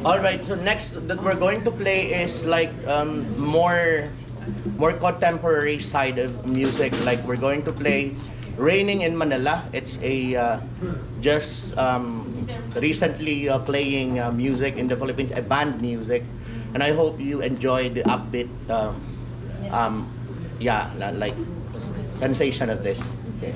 All right. So next that we're going to play is like more contemporary side of music. Like we're going to play "Raining in Manila." It's a just recently playing music in the Philippines, a band music, and I hope you enjoy the upbeat, um, yeah, like sensation of this. Okay.